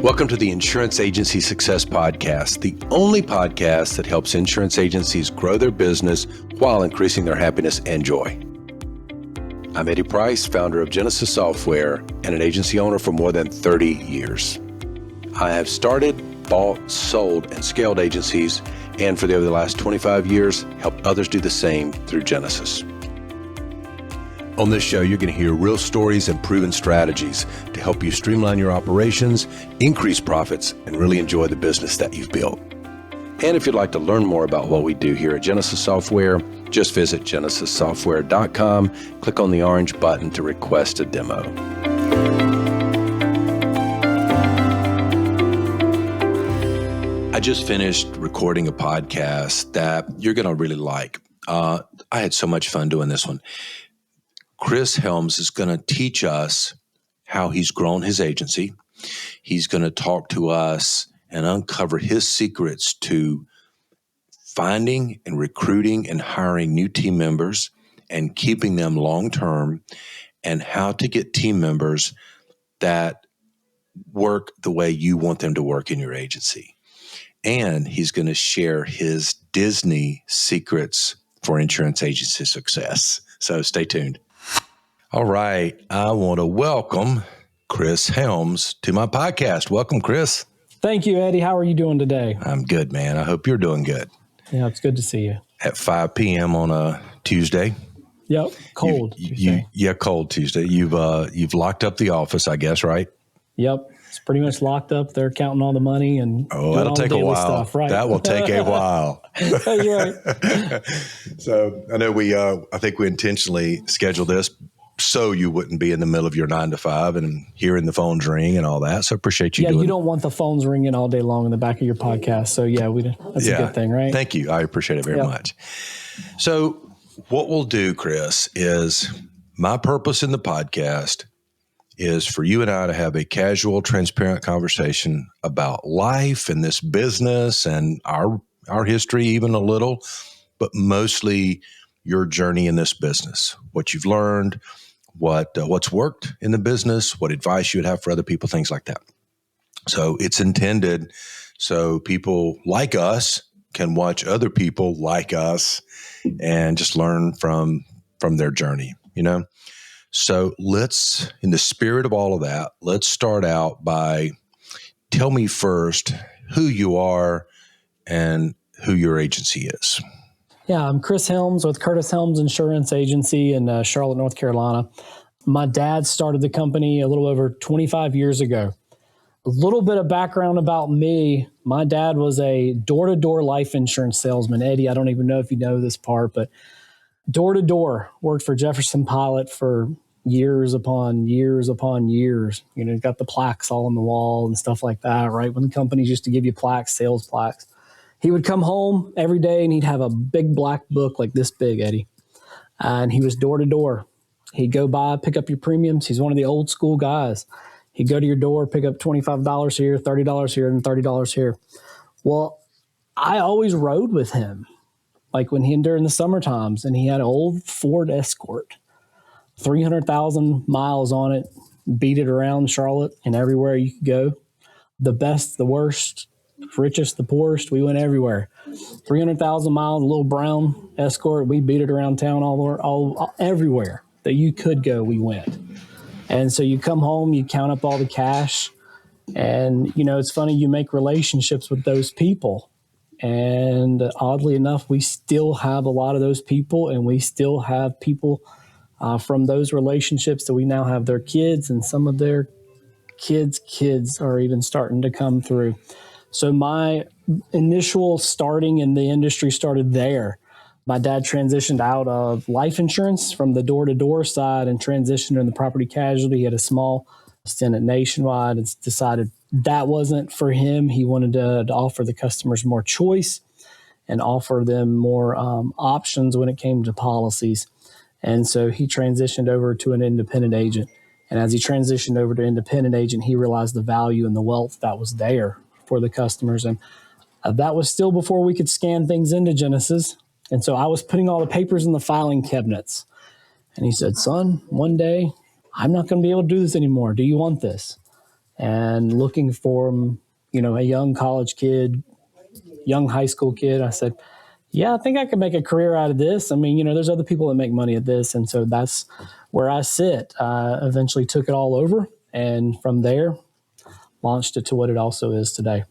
Welcome to the Insurance Agency Success Podcast, the only podcast that helps insurance agencies grow their business while increasing their happiness and joy. I'm Eddie Price, founder of Jenesis Software and an agency owner for more than 30 years. I have started, bought, sold, and scaled agencies, and for the last 25 years, helped others do the same through Jenesis. On this show, you're going to hear real stories and proven strategies to help you streamline your operations, increase profits, and really enjoy the business that you've built. And if you'd like to learn more about what we do here at Jenesis Software, just visit genesissoftware.com, click on the orange button to request a demo. I just finished recording a podcast that you're going to really like. I had so much fun doing this one. Chris Helms is going to teach us how he's grown his agency. He's going to talk to us and uncover his secrets to finding and recruiting and hiring new team members and keeping them long-term, and how to get team members that work the way you want them to work in your agency. And he's going to share his Disney secrets for insurance agency success. So stay tuned. All right. I want to welcome Chris Helms to my podcast. Welcome, Chris. Thank you, Eddie. How are you doing today? I'm good, man. I hope you're doing good. Yeah, it's good to see you. At 5 p.m. on a Tuesday. Yep. Cold. Cold Tuesday. You've locked up the office, I guess, right? Yep. It's pretty much locked up. They're counting all the money and that'll take a while. Stuff, right? That will take a while. That's right. So I know I think we intentionally scheduled this so you wouldn't be in the middle of your 9 to 5 and hearing the phones ring and all that. So appreciate you doing it. Yeah, you don't want the phones ringing all day long in the back of your podcast. So that's a good thing, right? Thank you. I appreciate it very much. So what we'll do, Chris, is my purpose in the podcast is for you and I to have a casual, transparent conversation about life and this business and our history, even a little, but mostly your journey in this business, what you've learned, what's worked in the business, what advice you would have for other people, things like that. So it's intended so people like us can watch other people like us and just learn from their journey, So let's, in the spirit of all of that, let's start out by tell me first who you are and who your agency is. Yeah, I'm Chris Helms with Curtis Helms Insurance Agency in Charlotte, North Carolina. My dad started the company a little over 25 years ago. A little bit of background about me. My dad was a door-to-door life insurance salesman. Eddie, I don't even know if you know this part, but door-to-door, worked for Jefferson Pilot for years upon years upon years. Got the plaques all on the wall and stuff like that, right? When the companies used to give you plaques, sales plaques. He would come home every day and he'd have a big black book like this big, Eddie. And he was door to door. He'd go by, pick up your premiums. He's one of the old school guys. He'd go to your door, pick up $25 here, $30 here, and $30 here. Well, I always rode with him, like during the summer times, and he had an old Ford Escort, 300,000 miles on it, beat it around Charlotte and everywhere you could go. The best, the worst, richest, the poorest, we went everywhere. 300,000 miles, a little brown Escort. We beat it around town all everywhere that you could go, we went. And so you come home, you count up all the cash, and it's funny, you make relationships with those people. And oddly enough, we still have a lot of those people, and we still have people from those relationships that we now have their kids, and some of their kids are even starting to come through. So my initial starting in the industry started there. My dad transitioned out of life insurance from the door-to-door side and transitioned in the property casualty. He had a small stint at Nationwide and decided that wasn't for him. He wanted to offer the customers more choice and offer them more options when it came to policies. And so he transitioned over to an independent agent. And as he transitioned over to independent agent, he realized the value and the wealth that was there for the customers. And that was still before we could scan things into Jenesis. And so I was putting all the papers in the filing cabinets. And he said, son, one day I'm not going to be able to do this anymore. Do you want this? and looking for, a young college kid, young high school kid. I said, yeah, I think I could make a career out of this. I mean, there's other people that make money at this. And so that's where I sit. Eventually took it all over. And from there, launched it to what it also is today.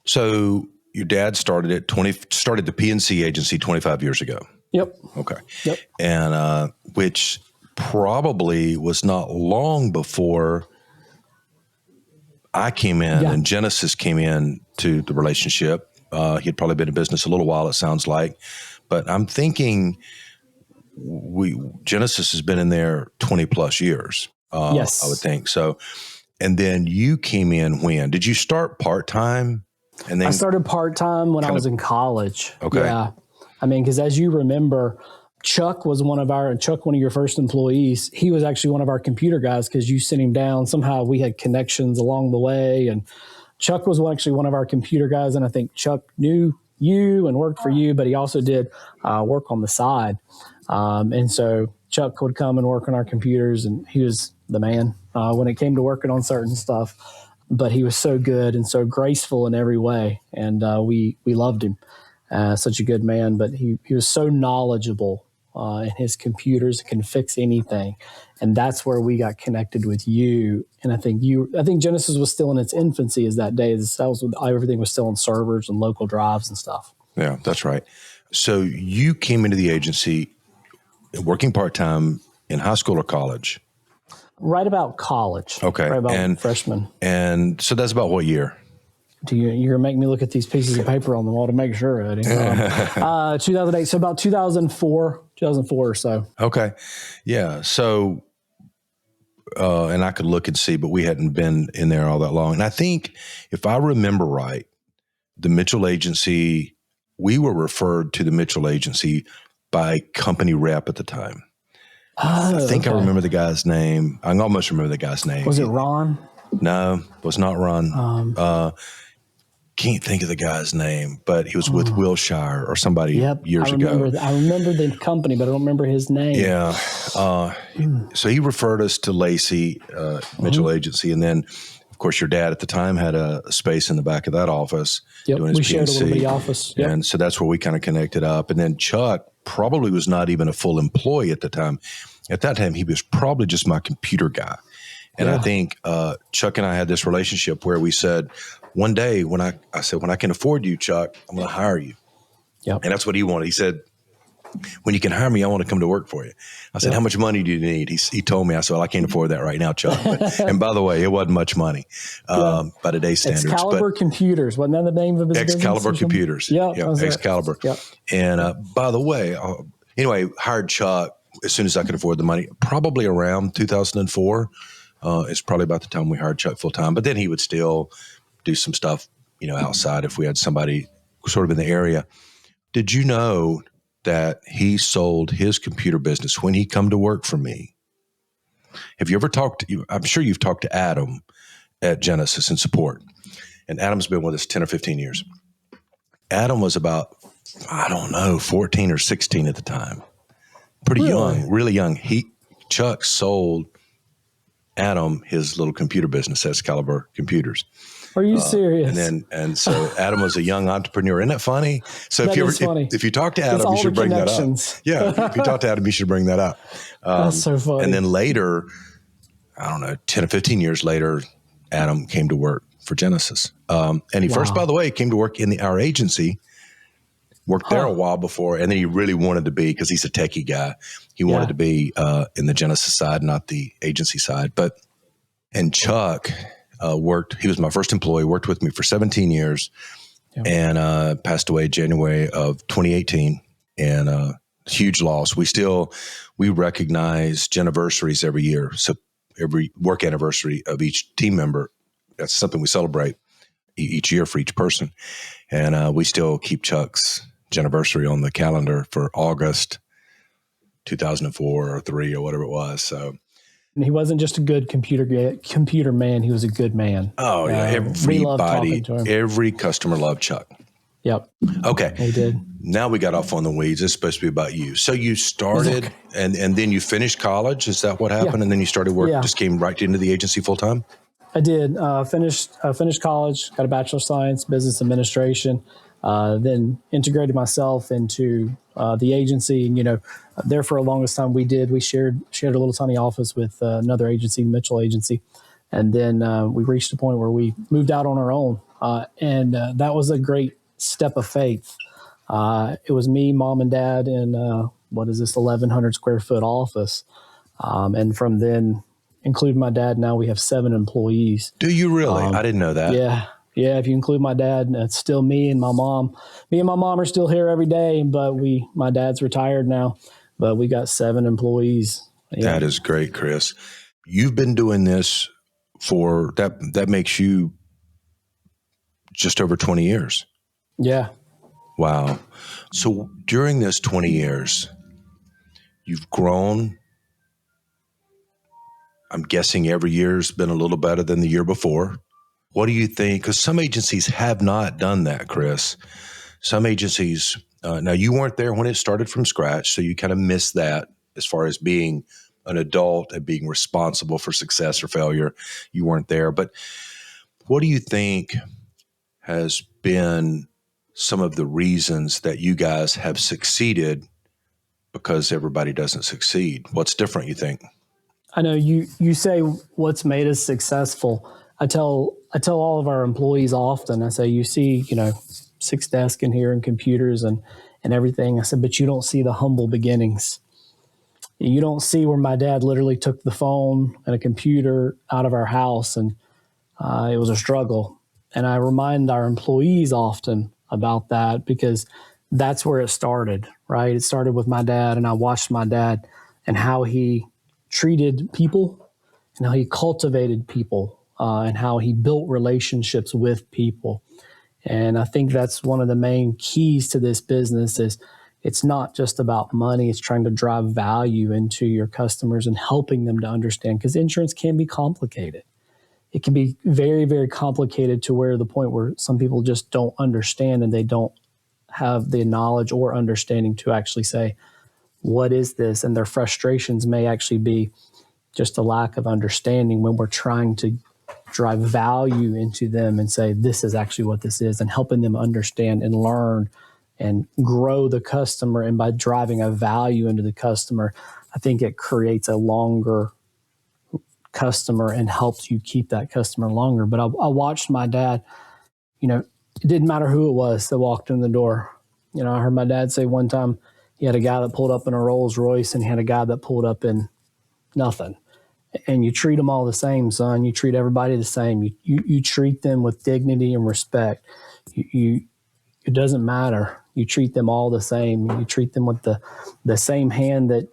So your dad started the PNC agency 25 years ago. Yep. Okay. Yep. And which probably was not long before I came in and Jenesis came in to the relationship. He had probably been in business a little while, it sounds like. But I'm thinking Jenesis has been in there 20 plus years. Yes. I would think. So, and then you came in when? Did you start part-time? And then I started part-time when I was in college. Okay. Yeah. I mean, because as you remember, Chuck, one of your first employees, he was actually one of our computer guys because you sent him down. Somehow we had connections along the way. And Chuck was actually one of our computer guys. And I think Chuck knew you and worked for you, but he also did work on the side. And so Chuck would come and work on our computers, and he was the man when it came to working on certain stuff. But he was so good and so graceful in every way. And we loved him. Such a good man, but he was so knowledgeable in his computers, can fix anything. And that's where we got connected with you. And I think Jenesis was still in its infancy as that day. Everything was still on servers and local drives and stuff. Yeah, that's right. So you came into the agency working part-time in high school or college? Right about college. Okay. Right about freshman. And so that's about what year? You're going to make me look at these pieces of paper on the wall to make sure, Eddie. 2008. So about 2004 or so. Okay. Yeah. So, and I could look and see, but we hadn't been in there all that long. And I think if I remember right, the Mitchell agency, we were referred to the Mitchell agency by a company rep at the time. I think I remember the guy's name. I almost remember the guy's name. Was it Ron? No, it was not Ron. Can't think of the guy's name, but he was with Wilshire or somebody years ago. I remember the company, but I don't remember his name. Yeah. So he referred us to Lacey, Mitchell Agency. And then, of course, your dad at the time had a space in the back of that office doing his we PNC. shared a little bitty office. Yep. And so that's where we kind of connected up. And then Chuck probably was not even a full employee at the time. At that time, he was probably just my computer guy. And I think Chuck and I had this relationship where we said, one day when I said, when I can afford you, Chuck, I'm going to hire you. Yep. And that's what he wanted. He said, when you can hire me, I want to come to work for you. I said, how much money do you need? He told me. I said, well, I can't afford that right now, Chuck. And by the way, it wasn't much money by today's standards. Excalibur Computers. Wasn't that the name of his business? Excalibur Computers. Yeah, Excalibur. Yep. And by the way, anyway, hired Chuck as soon as I could afford the money, probably around 2004. It's probably about the time we hired Chuck full time, but then he would still do some stuff, outside if we had somebody sort of in the area. Did you know that he sold his computer business when he come to work for me? Have you ever I'm sure you've talked to Adam at Jenesis in support, and Adam's been with us 10 or 15 years. Adam was about, 14 or 16 at the time. Pretty young, really young. Chuck sold Adam his little computer business, Excalibur Computers. Are you serious? And so Adam was a young entrepreneur. Isn't that funny? So if you talk to Adam, you should bring that up. Yeah, if you talk to Adam, you should bring that up. That's so funny. And then later, 10 or 15 years later, Adam came to work for Jenesis. And he first, by the way, came to work in our agency. Worked there a while before, and then he really wanted to be, because he's a techie guy, he wanted to be in the Jenesis side, not the agency side. And Chuck worked, he was my first employee, worked with me for 17 years, and passed away January of 2018. And huge loss. We recognize Jeniversaries every year. So every work anniversary of each team member, that's something we celebrate each year for each person. And we still keep Chuck's Jeniversary on the calendar for August 2004 or 3 or whatever it was. So, and he wasn't just a good computer man; he was a good man. Oh yeah, every customer loved Chuck. Yep. Okay, he did. Now we got off on the weeds. It's supposed to be about you. So you started, and then you finished college. Is that what happened? And then you started work. Just came right into the agency full time. I did. Finished college, got a Bachelor of Science, Business Administration, then integrated myself into the agency. And, there for the longest time we shared a little tiny office with another agency, the Mitchell Agency. And then we reached a point where we moved out on our own. And that was a great step of faith. It was me, mom, and dad in, 1,100 square foot office. And from then, including my dad, now we have 7 employees. Do you really? I didn't know that. Yeah. Yeah. If you include my dad, it's still me and my mom. Me and my mom are still here every day, but my dad's retired now, but we got 7 employees. Yeah. That is great, Chris. You've been doing this for that makes you just over 20 years. Yeah. Wow. So during this 20 years, you've grown. I'm guessing every year's been a little better than the year before. What do you think? Because some agencies have not done that, Chris. Some agencies, now you weren't there when it started from scratch, so you kind of missed that as far as being an adult and being responsible for success or failure. You weren't there. But what do you think has been some of the reasons that you guys have succeeded because everybody doesn't succeed? What's different, you think? I know you say what's made us successful. I tell all of our employees often, I say, you see, 6 desks in here and computers and everything. I said, but you don't see the humble beginnings. You don't see where my dad literally took the phone and a computer out of our house, and it was a struggle. And I remind our employees often about that because that's where it started, right? It started with my dad, and I watched my dad and how he treated people and how he cultivated people and how he built relationships with people. And I think that's one of the main keys to this business is it's not just about money. It's trying to drive value into your customers and helping them to understand, because insurance can be complicated. It can be very, very complicated to where the point where some people just don't understand and they don't have the knowledge or understanding to actually say, what is this? And their frustrations may actually be just a lack of understanding when we're trying to drive value into them and say, this is actually what this is, and helping them understand and learn and grow the customer. And by driving a value into the customer, I think it creates a longer customer and helps you keep that customer longer. But I watched my dad, it didn't matter who it was that walked in the door. I heard my dad say one time he had a guy that pulled up in a Rolls Royce and he had a guy that pulled up in nothing. And you treat them all the same, son. You treat everybody the same. You treat them with dignity and respect. It doesn't matter. You treat them all the same. You treat them with the same hand that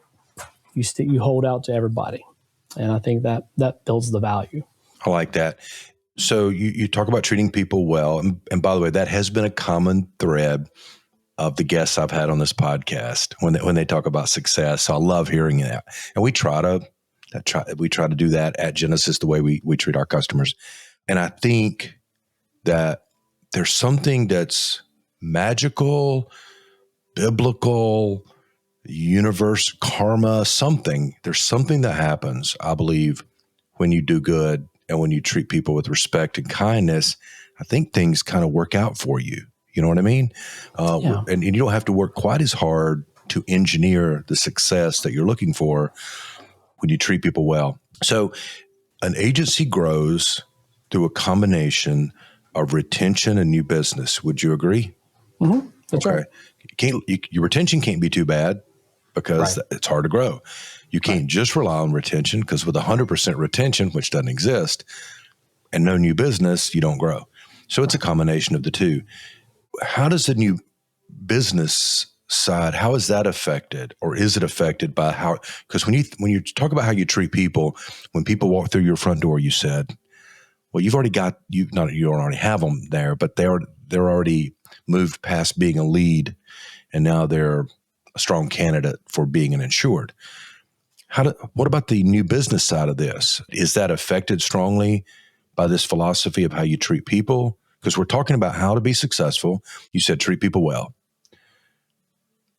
you hold out to everybody. And I think that builds the value. I like that. So you talk about treating people well. And by the way, that has been a common thread of the guests I've had on this podcast when they talk about success. So I love hearing that. And we try to do that at Jenesis, the way we treat our customers. And I think that there's something that's magical, biblical, universe, karma, something. There's something that happens, I believe, when you do good and when you treat people with respect and kindness. I think things kind of work out for you. You know what I mean? Yeah. And you don't have to work quite as hard to engineer the success that you're looking for when you treat people well. So an agency grows through a combination of retention and new business. Would you agree? Mm-hmm. That's right. Your retention can't be too bad because it's hard to grow. You can't just rely on retention, because with 100% retention, which doesn't exist, and no new business, you don't grow. So it's a combination of the two. How does the new business side, how is that affected, or is it affected by how? Because when you talk about how you treat people, when people walk through your front door, you said, well, you don't already have them there, but they're already moved past being a lead, and now they're a strong candidate for being an insured. What about the new business side of this? Is that affected strongly by this philosophy of how you treat people? Because we're talking about how to be successful. You said treat people well.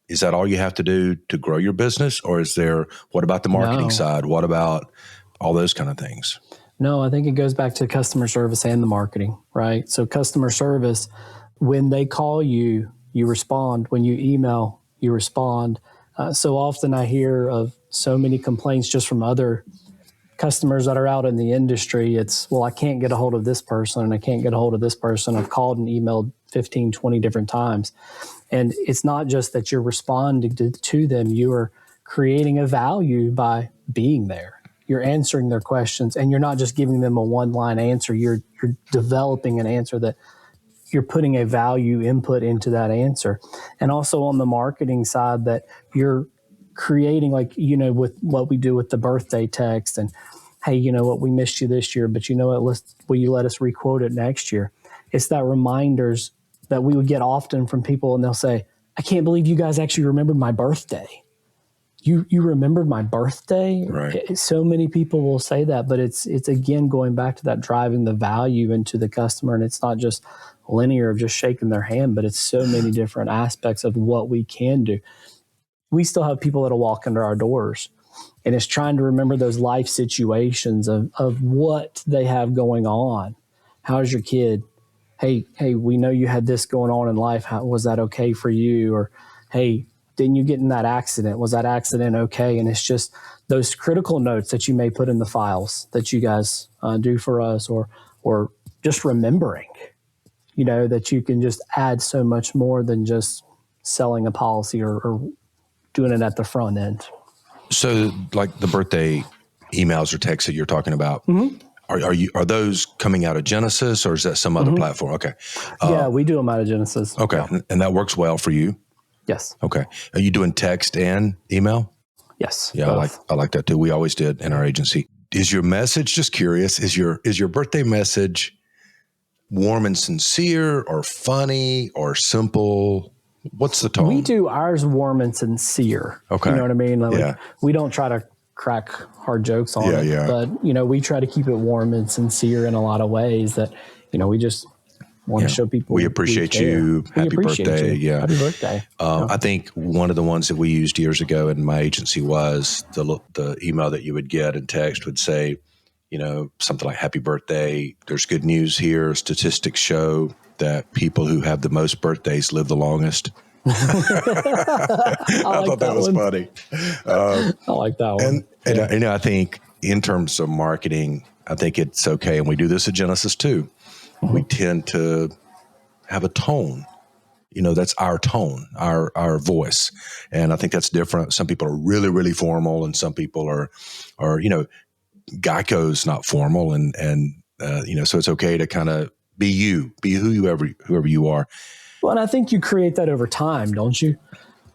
Is that all you have to do to grow your business? Or what about the marketing side? What about all those kind of things? No, I think it goes back to customer service and the marketing, right? So customer service, when they call you, you respond. When you email, you respond. So often I hear of so many complaints just from other customers that are out in the industry. It's, well, I can't get a hold of this person and I can't get a hold of this person. I've called and emailed 15, 20 different times. And it's not just that you're responding to them, you are creating a value by being there. You're answering their questions, and you're not just giving them a one-line answer. You're developing an answer that you're putting a value input into that answer. And also on the marketing side, that you're creating, like, with what we do with the birthday text and, hey, you know what, we missed you this year, but you know what, will you let us requote it next year? It's that reminders that we would get often from people, and they'll say, I can't believe you guys actually remembered my birthday. You remembered my birthday? Right. So many people will say that, but it's again going back to that driving the value into the customer. And it's not just linear of just shaking their hand, but it's so many different aspects of what we can do. We still have people that'll walk under our doors, and it's trying to remember those life situations of what they have going on. How's your kid? Hey, we know you had this going on in life. How was that okay for you? Or, hey, didn't you get in that accident? Was that accident okay? And it's just those critical notes that you may put in the files that you guys do for us, or just remembering, that you can just add so much more than just selling a policy or doing it at the front end. So like the birthday emails or texts that you're talking about, are those coming out of Jenesis, or is that some other platform? Okay. Yeah, we do them out of Jenesis. Okay. Yeah. And that works well for you? Yes. Okay. Are you doing text and email? Yes. Yeah, I like that too. We always did in our agency. Is your message, just curious, is your birthday message warm and sincere, or funny, or simple? What's the tone? We do ours warm and sincere. Okay. You know what I mean? Yeah. We don't try to crack hard jokes on it. Yeah. But, we try to keep it warm and sincere in a lot of ways that, we just want to show people we appreciate you. Happy birthday. You. Yeah. Happy birthday. I think one of the ones that we used years ago in my agency was the email that you would get and text would say, something like, happy birthday. There's good news here. Statistics show that people who have the most birthdays live the longest. I thought that was funny. I like that one. And I think in terms of marketing, I think it's okay. And we do this at Jenesis too. We tend to have a tone. That's our tone, our voice. And I think that's different. Some people are really, really formal, and some people are Geico's not formal, and so it's okay to kind of be whoever you are. Well, and I think you create that over time, don't you?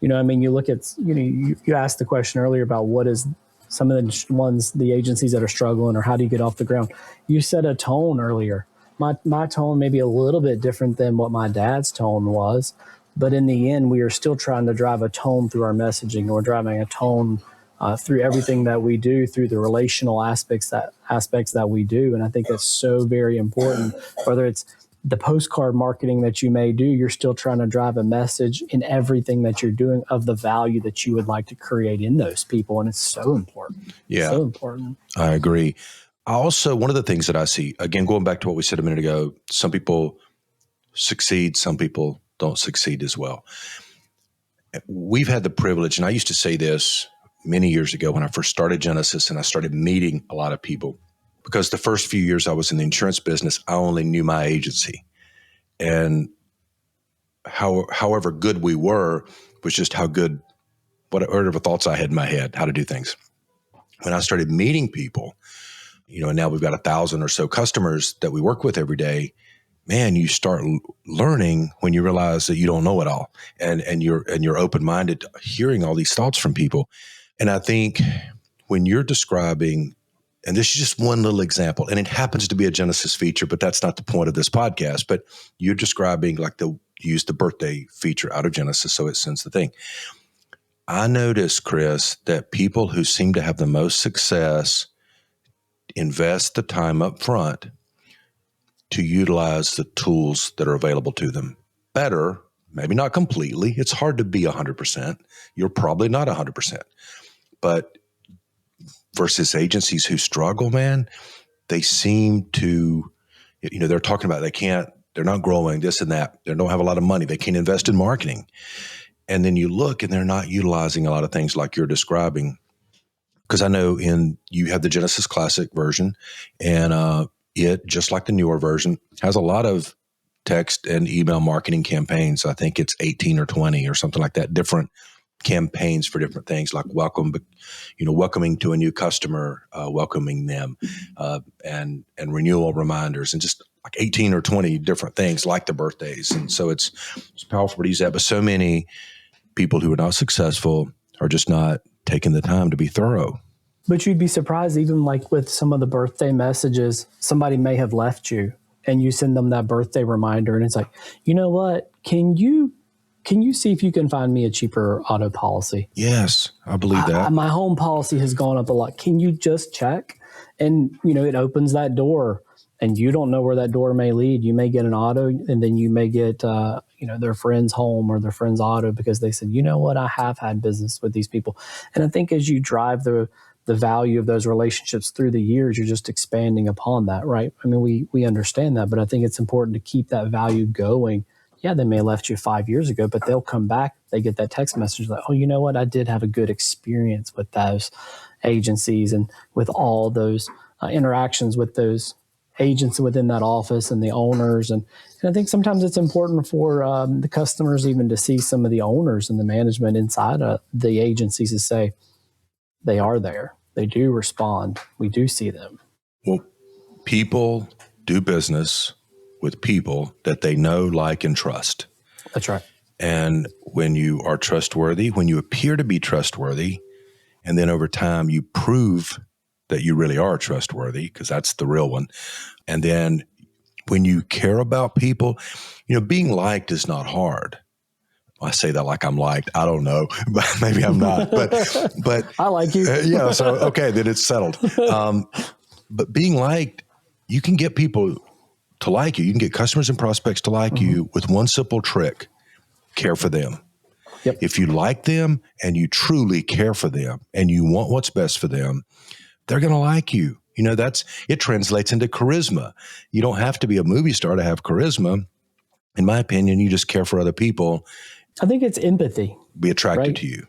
You look at, you asked the question earlier about what is some of the agencies that are struggling, or how do you get off the ground? You said a tone earlier. My tone may be a little bit different than what my dad's tone was, but in the end, we are still trying to drive a tone through our messaging. We're driving a tone through everything that we do, through the relational aspects that we do. And I think that's so very important. Whether it's the postcard marketing that you may do, you're still trying to drive a message in everything that you're doing of the value that you would like to create in those people. And it's so important. Yeah. So important. I agree. Also, one of the things that I see, again, going back to what we said a minute ago, some people succeed, some people don't succeed as well. We've had the privilege, and I used to say this many years ago when I first started Jenesis, and I started meeting a lot of people, because the first few years I was in the insurance business, I only knew my agency. And however good we were was just how good, whatever thoughts I had in my head, how to do things. When I started meeting people, and now we've got 1,000 or so customers that we work with every day, man, you start learning when you realize that you don't know it all, and you're open-minded to hearing all these thoughts from people. And I think when you're describing, and this is just one little example, and it happens to be a Jenesis feature, but that's not the point of this podcast, but you're describing use the birthday feature out of Jenesis, so it sends the thing. I notice, Chris, that people who seem to have the most success invest the time up front to utilize the tools that are available to them better, maybe not completely. It's hard to be 100%. You're probably not 100%. But versus agencies who struggle, man, they seem to, they're talking about they're not growing, this and that. They don't have a lot of money. They can't invest in marketing. And then you look and they're not utilizing a lot of things like you're describing. Because I know you have the Jenesis Classic version, and it, just like the newer version, has a lot of text and email marketing campaigns. I think it's 18 or 20 or something like that, different campaigns for different things like welcoming to a new customer, welcoming them, and renewal reminders, and just like 18 or 20 different things like the birthdays. And so it's powerful to use that. But so many people who are not successful are just not taking the time to be thorough. But you'd be surprised, even like with some of the birthday messages, somebody may have left you and you send them that birthday reminder and it's like, you know what, can you see if you can find me a cheaper auto policy? Yes, I believe that. My home policy has gone up a lot. Can you just check? And, it opens that door and you don't know where that door may lead. You may get an auto and then you may get, their friend's home or their friend's auto because they said, you know what, I have had business with these people. And I think as you drive the value of those relationships through the years, you're just expanding upon that, right? I mean, we understand that, but I think it's important to keep that value going. Yeah, they may have left you 5 years ago, but they'll come back. They get that text message like, oh, you know what? I did have a good experience with those agencies and with all those interactions with those agents within that office and the owners. And I think sometimes it's important for the customers even to see some of the owners and the management inside the agencies to say they are there. They do respond. We do see them. Well, people do business with people that they know, like, and trust. That's right. And when you are trustworthy, when you appear to be trustworthy, and then over time you prove that you really are trustworthy, because that's the real one. And then when you care about people, being liked is not hard. I say that like I'm liked. I don't know, but maybe I'm not. But I like you. Yeah. So okay, then it's settled. But being liked, you can get people to like you. You can get customers and prospects to like you with one simple trick: care for them. Yep. If you like them and you truly care for them and you want what's best for them, they're going to like you. It translates into charisma. You don't have to be a movie star to have charisma. In my opinion, you just care for other people. I think it's empathy. Be attracted to you.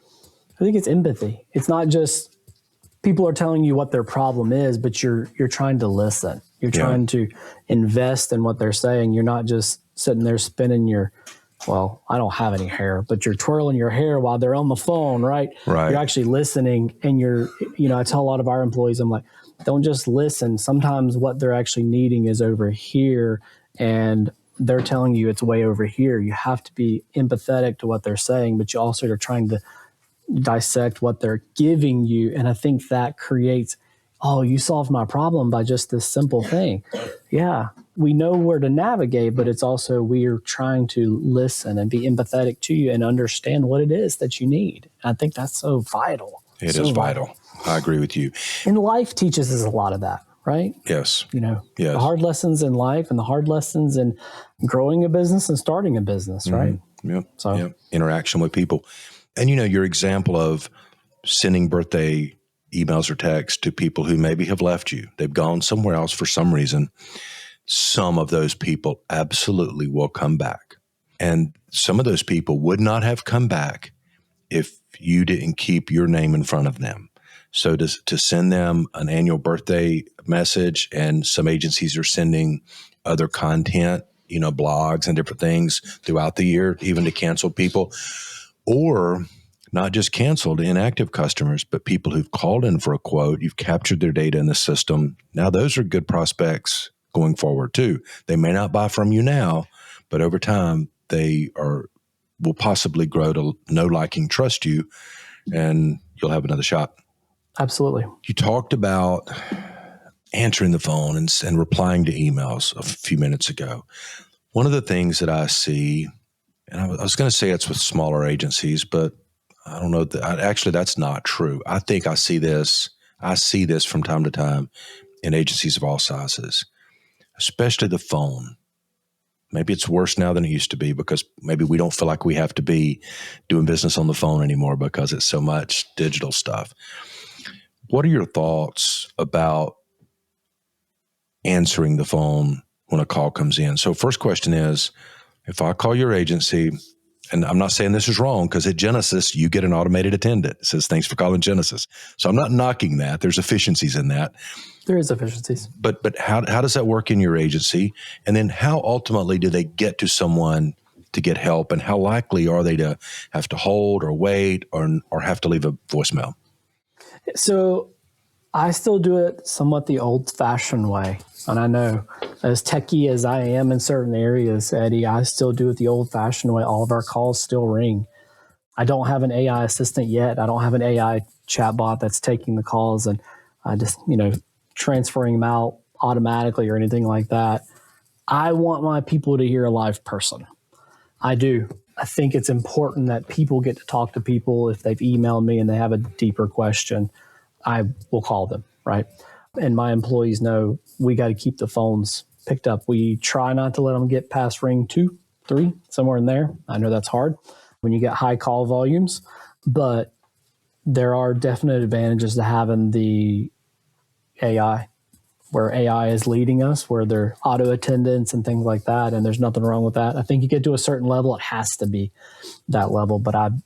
I think it's empathy. It's not just people are telling you what their problem is, but you're trying to listen. You're trying to invest in what they're saying. You're not just sitting there spinning I don't have any hair, but you're twirling your hair while they're on the phone, right? Right. You're actually listening, and I tell a lot of our employees, I'm like, don't just listen. Sometimes what they're actually needing is over here, and they're telling you it's way over here. You have to be empathetic to what they're saying, but you also are trying to dissect what they're giving you. And I think that creates, you solved my problem by just this simple thing. Yeah, we know where to navigate, but it's also we're trying to listen and be empathetic to you and understand what it is that you need. And I think that's so vital. It is vital. I agree with you. And life teaches us a lot of that, right? Yes. Yes. The hard lessons in life and the hard lessons in growing a business and starting a business, right? Yeah. So interaction with people. And your example of sending birthday emails or texts to people who maybe have left you. They've gone somewhere else for some reason. Some of those people absolutely will come back. And some of those people would not have come back if you didn't keep your name in front of them. So to send them an annual birthday message, and some agencies are sending other content, blogs and different things throughout the year, even to cancel people, or not just canceled inactive customers, but people who've called in for a quote. You've captured their data in the system. Now those are good prospects going forward too. They may not buy from you now, but over time will possibly grow to know, like, and trust you, and you'll have another shot. Absolutely. You talked about answering the phone and replying to emails a few minutes ago. One of the things that I see, and I was going to say it's with smaller agencies, but I don't know actually that's not true. I think I see this from time to time in agencies of all sizes, especially the phone. Maybe it's worse now than it used to be, because maybe we don't feel like we have to be doing business on the phone anymore because it's so much digital stuff. What are your thoughts about answering the phone when a call comes in. So first question is, if I call your agency, and I'm not saying this is wrong, because at Jenesis, you get an automated attendant. It says, thanks for calling Jenesis. So I'm not knocking that. There's efficiencies in that. There is efficiencies. But how does that work in your agency? And then how ultimately do they get to someone to get help? And how likely are they to have to hold or wait or have to leave a voicemail? So I still do it somewhat the old-fashioned way. And I know, as techie as I am in certain areas, Eddie, I still do it the old-fashioned way. All of our calls still ring. I don't have an AI assistant yet. I don't have an AI chatbot that's taking the calls and just, transferring them out automatically or anything like that. I want my people to hear a live person. I do. I think it's important that people get to talk to people. If they've emailed me and they have a deeper question, I will call them, right? And my employees know we got to keep the phones picked up. We try not to let them get past ring 2, 3, somewhere in there. I know that's hard when you get high call volumes, but there are definite advantages to having the AI, where AI is leading us, where they're auto attendants and things like that. And there's nothing wrong with that. I think you get to a certain level, it has to be that level, but I'm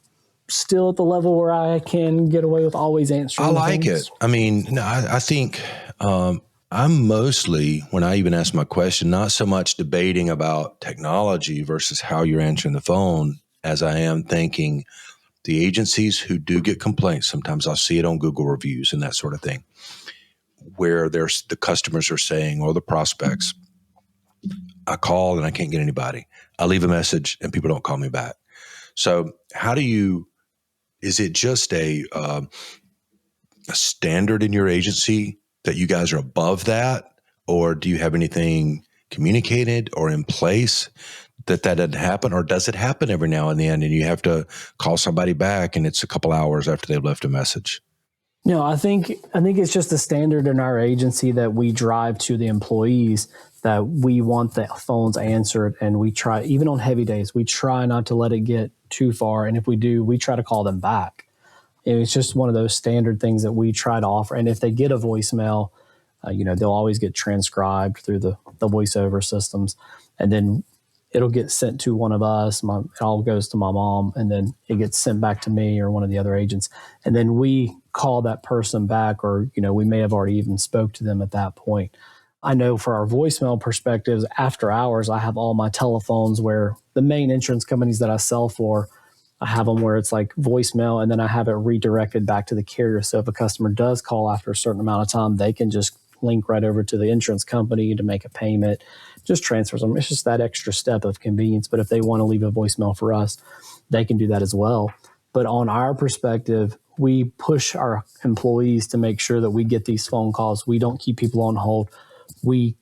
still at the level where I can get away with always answering. I like it. I mean, no, I think I'm mostly, when I even ask my question, not so much debating about technology versus how you're answering the phone, as I am thinking the agencies who do get complaints. Sometimes I'll see it on Google reviews and that sort of thing, where there's the customers are saying, or the prospects, I call and I can't get anybody. I leave a message and people don't call me back. So is it just a standard in your agency that you guys are above that? Or do you have anything communicated or in place that doesn't happen? Or does it happen every now and then and you have to call somebody back and it's a couple hours after they've left a message? No, I think it's just a standard in our agency that we drive to the employees that we want the phones answered, and we try, even on heavy days, we try not to let it get too far. And if we do, we try to call them back. It's just one of those standard things that we try to offer. And if they get a voicemail, they'll always get transcribed through the voiceover systems, and then it'll get sent to one of us. It all goes to my mom, and then it gets sent back to me or one of the other agents. And then we call that person back, or, we may have already even spoke to them at that point. I know for our voicemail perspectives, after hours, I have all my telephones where the main insurance companies that I sell for, I have them where it's like voicemail, and then I have it redirected back to the carrier. So if a customer does call after a certain amount of time, they can just link right over to the insurance company to make a payment, just transfers them. It's just that extra step of convenience. But if they want to leave a voicemail for us, they can do that as well. But on our perspective, we push our employees to make sure that we get these phone calls. We don't keep people on hold. We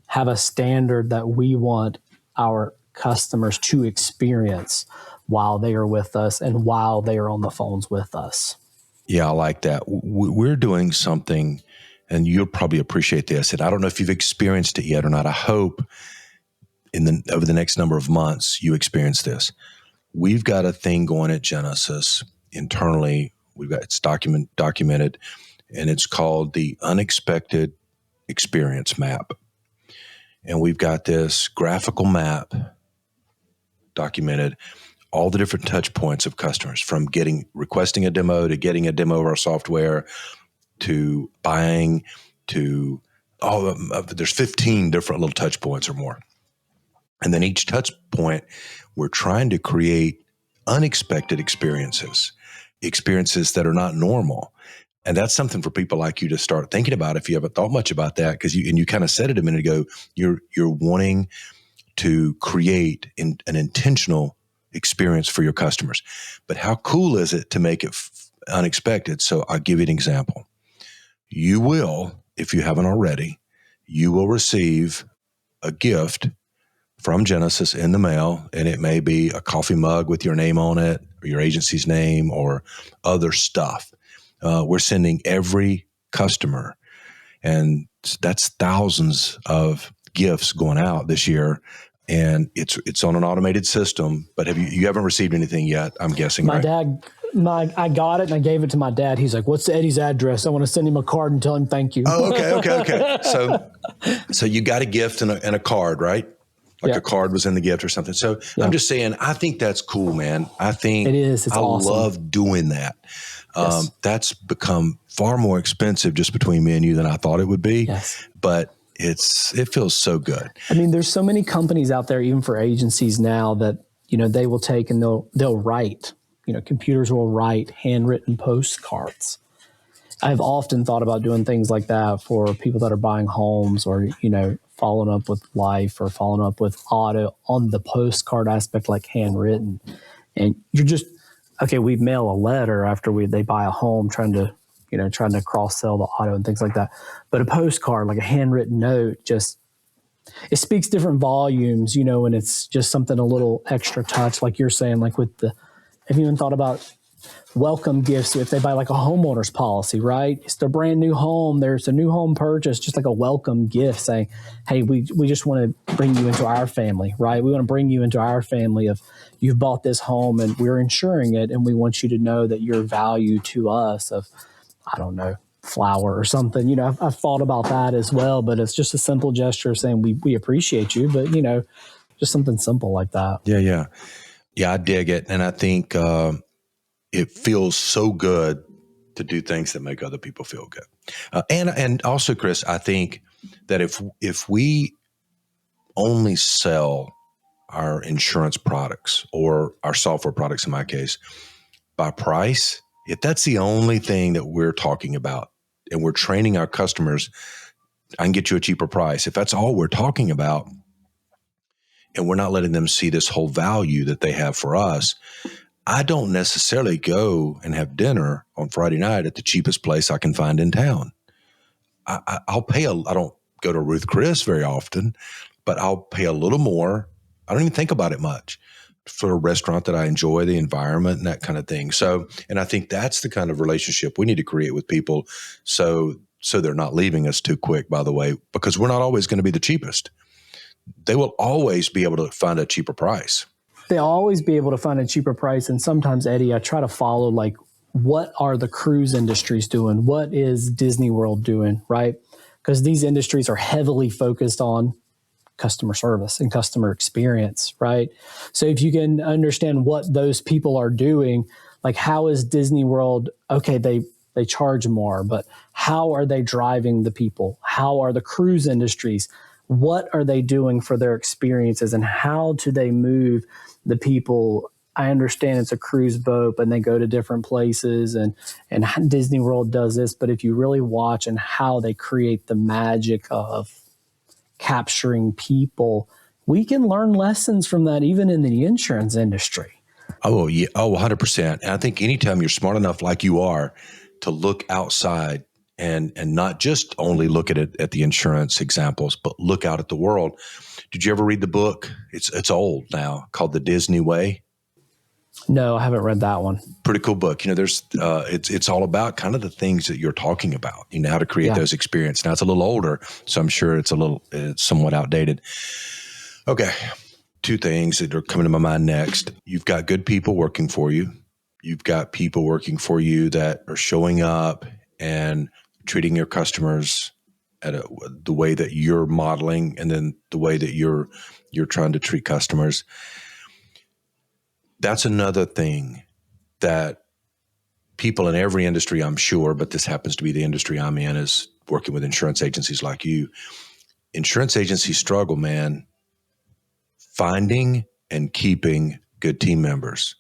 have a standard that we want our customers to experience while they are with us and while they are on the phones with us. Yeah, I like that. We're doing something, and you'll probably appreciate this. And I don't know if you've experienced it yet or not. I hope over the next number of months you experience this. We've got a thing going at Jenesis internally. It's documented, and it's called the Unexpected Experience Map. And we've got this graphical map documented, all the different touch points of customers, from requesting a demo to getting a demo of our software to buying to there's 15 different little touch points or more. And then each touch point, we're trying to create unexpected experiences that are not normal. And that's something for people like you to start thinking about if you haven't thought much about that, because you kind of said it a minute ago, you're wanting to create an intentional experience for your customers. But how cool is it to make it unexpected? So I'll give you an example. You will, if you haven't already, you will receive a gift from Jenesis in the mail, and it may be a coffee mug with your name on it, or your agency's name, or other stuff. We're sending every customer, and that's thousands of gifts going out this year, and it's on an automated system. But you haven't received anything yet, I'm guessing, My right? dad I got it and I gave it to my dad. He's like, "What's Eddie's address? I want to send him a card and tell him thank you." Oh, okay. So you got a gift and a card, right? Like a card was in the gift or something. So I'm just saying, I think that's cool, man. I think it is. It's awesome. love doing that. That's become far more expensive just between me and you than I thought it would be. Yes. But it feels so good. I mean, there's so many companies out there, even for agencies now, that, they will take and they'll write, computers will write handwritten postcards. I've often thought about doing things like that for people that are buying homes or, following up with life or following up with auto on the postcard aspect, like handwritten. And you're just, okay, we mail a letter after they buy a home, trying to cross sell the auto and things like that. But a postcard, like a handwritten note, it speaks different volumes, when it's just something a little extra touch, like you're saying, like have you even thought about welcome gifts if they buy like a homeowner's policy, right? It's their brand new home. There's a new home purchase, just like a welcome gift saying, hey, we just want to bring you into our family, right? We want to bring you into our family of you've bought this home and we're insuring it. And we want you to know that your value to us of, I don't know, flower or something, I've thought about that as well, but it's just a simple gesture saying we appreciate you, but just something simple like that. Yeah. I dig it. And I think, it feels so good to do things that make other people feel good. And also, Chris, I think that if we only sell our insurance products or our software products, in my case, by price, if that's the only thing that we're talking about and we're training our customers, I can get you a cheaper price. If that's all we're talking about and we're not letting them see this whole value that they have for us, I don't necessarily go and have dinner on Friday night at the cheapest place I can find in town. I'll pay I don't go to Ruth Chris very often, but I'll pay a little more. I don't even think about it much for a restaurant that I enjoy the environment and that kind of thing. So, and I think that's the kind of relationship we need to create with people. So they're not leaving us too quick, by the way, because we're not always going to be the cheapest. They will always be able to find a cheaper price. They'll always be able to find a cheaper price. And sometimes, Eddie, I try to follow, like, what are the cruise industries doing? What is Disney World doing, right? Because these industries are heavily focused on customer service and customer experience, right? So if you can understand what those people are doing, like how is Disney World, okay, they charge more, but how are they driving the people? How are the cruise industries? What are they doing for their experiences and how do they move the people? I understand it's a cruise boat, but they go to different places and Disney World does this. But if you really watch and how they create the magic of capturing people, we can learn lessons from that, even in the insurance industry. Oh, yeah. Oh, 100%. And I think anytime you're smart enough like you are to look outside and not just only look at it at the insurance examples, but look out at the world. Did you ever read the book? It's old now, called The Disney Way. No, I haven't read that one. Pretty cool book. There's it's all about kind of the things that you're talking about, how to create those experiences. Now it's a little older, so I'm sure it's somewhat outdated. Okay. Two things that are coming to my mind next. You've got good people working for you. You've got people working for you that are showing up and treating your customers the way that you're modeling, and then the way that you're trying to treat customers. That's another thing that people in every industry, I'm sure, but this happens to be the industry I'm in, is working with insurance agencies like you. Insurance agencies struggle, man, finding and keeping good team members.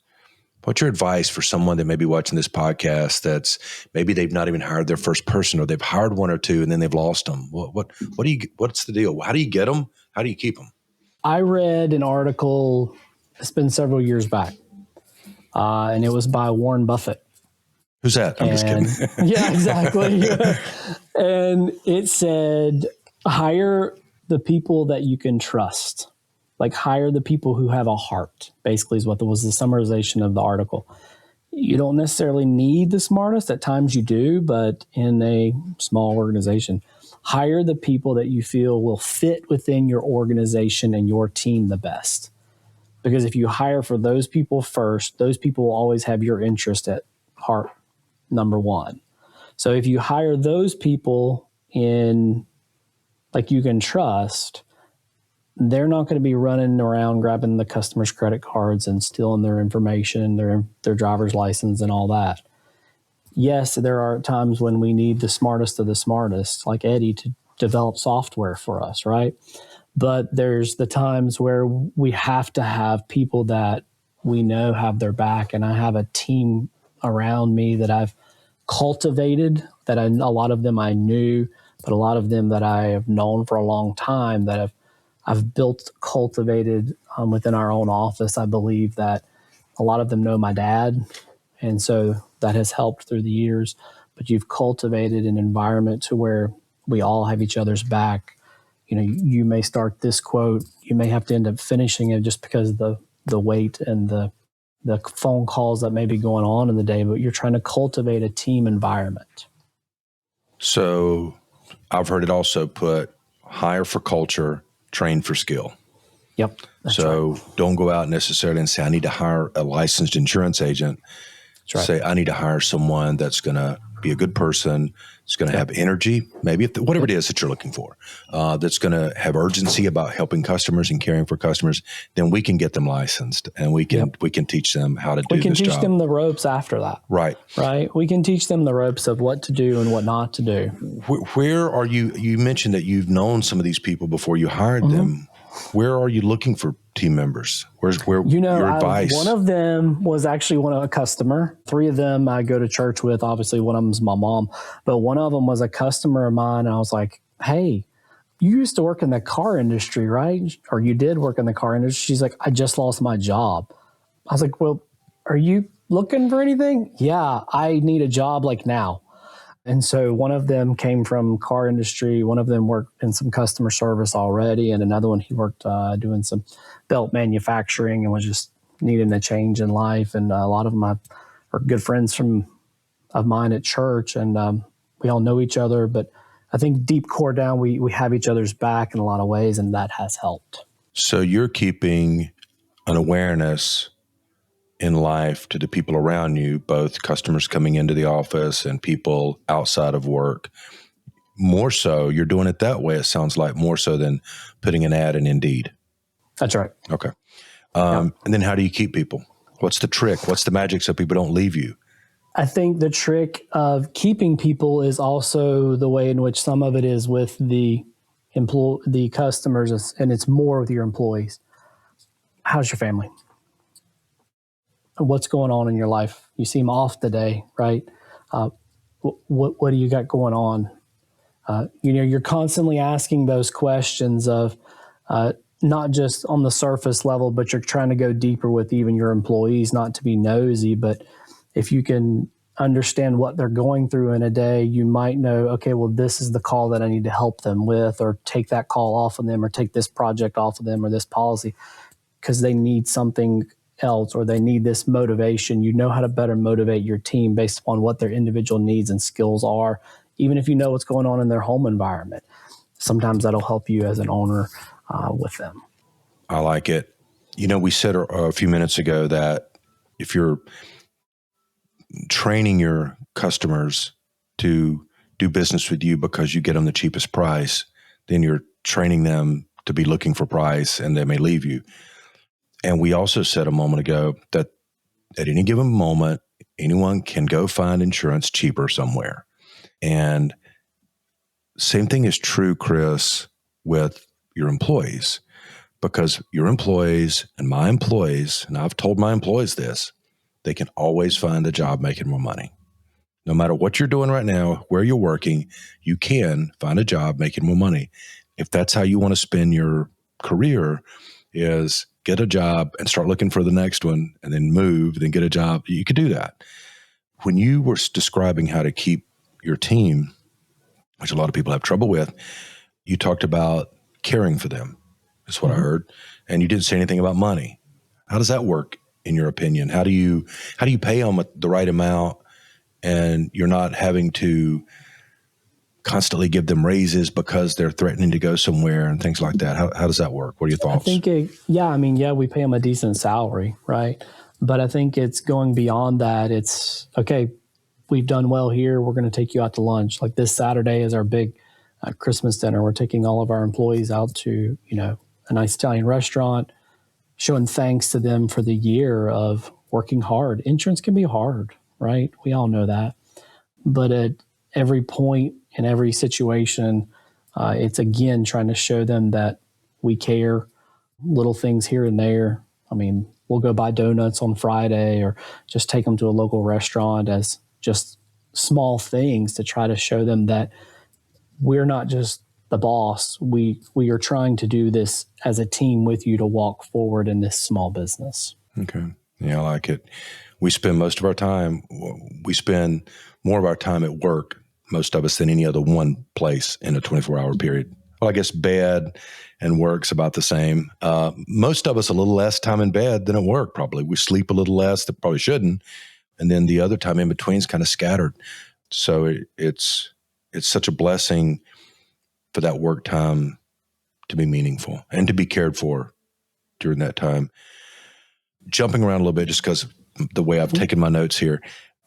What's your advice for someone that may be watching this podcast that's maybe they've not even hired their first person, or they've hired one or two and then they've lost them? What's the deal? How do you get them? How do you keep them? I read an article, it's been several years back, and it was by Warren Buffett. Who's that? I'm just kidding. Yeah, exactly. And it said, hire the people that you can trust. Like, hire the people who have a heart, basically, is what was the summarization of the article. You don't necessarily need the smartest. At times you do, but in a small organization, hire the people that you feel will fit within your organization and your team the best. Because if you hire for those people first, those people will always have your interest at heart, number one. So if you hire those people in, like, you can trust, they're not going to be running around grabbing the customer's credit cards and stealing their information, their driver's license and all that. Yes, there are times when we need the smartest of the smartest, like Eddie, to develop software for us, right? But there's the times where we have to have people that we know have their back. And I have a team around me that I've cultivated, that a lot of them I knew, but a lot of them that I have known for a long time, that I've built, cultivated within our own office. I believe that a lot of them know my dad. And so that has helped through the years. But you've cultivated an environment to where we all have each other's back. You know, you may start this quote, you may have to end up finishing it just because of the weight and the phone calls that may be going on in the day, but you're trying to cultivate a team environment. So I've heard it also put hire for culture, train for skill. Yep. So don't go out necessarily and say, I need to hire a licensed insurance agent. Right. Say, I need to hire someone that's going to be a good person, that's going to have energy, maybe whatever it is that you're looking for, that's going to have urgency about helping customers and caring for customers. Then we can get them licensed, and we can teach them how to do this job. We can teach them the ropes after that. Right. Right. We can teach them the ropes of what to do and what not to do. Where are you? You mentioned that you've known some of these people before you hired them. Where are you looking for team members? Where your advice? One of them was actually a customer. 3 of them I go to church with. Obviously, one of them is my mom. But one of them was a customer of mine. And I was like, hey, you used to work in the car industry, right? Or you did work in the car industry. She's like, I just lost my job. I was like, well, are you looking for anything? Yeah, I need a job like now. And so one of them came from car industry. One of them worked in some customer service already. And another one, he worked doing some belt manufacturing and was just needing a change in life. And a lot of them are good friends of mine at church. And we all know each other. But I think deep core down, we have each other's back in a lot of ways, and that has helped. So you're keeping an awareness in life to the people around you, both customers coming into the office and people outside of work. More so, you're doing it that way, it sounds like, more so than putting an ad in Indeed. That's right. Okay. And then how do you keep people? What's the trick? What's the magic so people don't leave you? I think the trick of keeping people is also the way in which some of it is with the customers, and it's more with your employees. How's your family? What's going on in your life? You seem off today, right? What do you got going on? You're constantly asking those questions of not just on the surface level, but you're trying to go deeper with even your employees, not to be nosy, but if you can understand what they're going through in a day, you might know, okay, well, this is the call that I need to help them with, or take that call off of them, or take this project off of them, or this policy, because they need something else, or they need this motivation. You know how to better motivate your team based upon what their individual needs and skills are, even if you know what's going on in their home environment. Sometimes that'll help you as an owner with them. I like it. We said a few minutes ago that if you're training your customers to do business with you because you get them the cheapest price, then you're training them to be looking for price, and they may leave you. And we also said a moment ago that at any given moment, anyone can go find insurance cheaper somewhere. And same thing is true, Chris, with your employees, because your employees and my employees, and I've told my employees this, they can always find a job making more money. No matter what you're doing right now, where you're working, you can find a job making more money. If that's how you want to spend your career, is get a job and start looking for the next one, and then move, then get a job. You could do that. When you were describing how to keep your team, which a lot of people have trouble with, you talked about caring for them. That's what I heard. And you didn't say anything about money. How does that work in your opinion? How do you pay them the right amount, and you're not having to constantly give them raises because they're threatening to go somewhere and things like that? How does that work? What are your thoughts? I think, we pay them a decent salary, right? But I think it's going beyond that. It's, okay, we've done well here. We're going to take you out to lunch. Like this Saturday is our big Christmas dinner. We're taking all of our employees out to, a nice Italian restaurant, showing thanks to them for the year of working hard. Insurance can be hard, right? We all know that. But at every point in every situation, it's again trying to show them that we care. Little things here and there. I mean, we'll go buy donuts on Friday or just take them to a local restaurant as just small things to try to show them that we're not just the boss. We are trying to do this as a team with you to walk forward in this small business. Okay. Yeah, I like it. We spend more of our time at work, most of us, than any other one place in a 24-hour period. Well, I guess bed and work's about the same. Most of us a little less time in bed than at work, probably. We sleep a little less that probably shouldn't. And then the other time in between is kind of scattered. So it's such a blessing for that work time to be meaningful and to be cared for during that time. Jumping around a little bit just because of the way I've taken my notes here.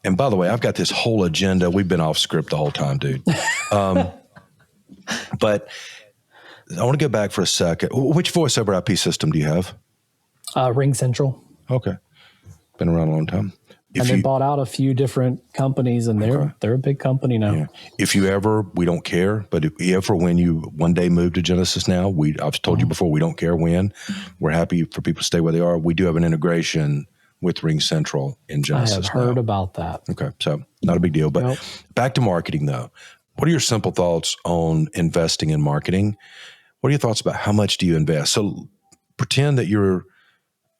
And by the way, I've got this whole agenda. We've been off script the whole time, dude. But I want to go back for a second. Which voice over IP system do you have? Ring Central. Okay. Been around a long time. And they bought out a few different companies, and they're a big company now. Yeah. If you ever, we don't care, but when you one day move to Jenesis now, I've told you before, we don't care when. We're happy for people to stay where they are. We do have an integration with Ring Central in Jenesis. I have heard about that. Okay, so not a big deal. But Back to marketing, though. What are your simple thoughts on investing in marketing? What are your thoughts about how much do you invest? So pretend that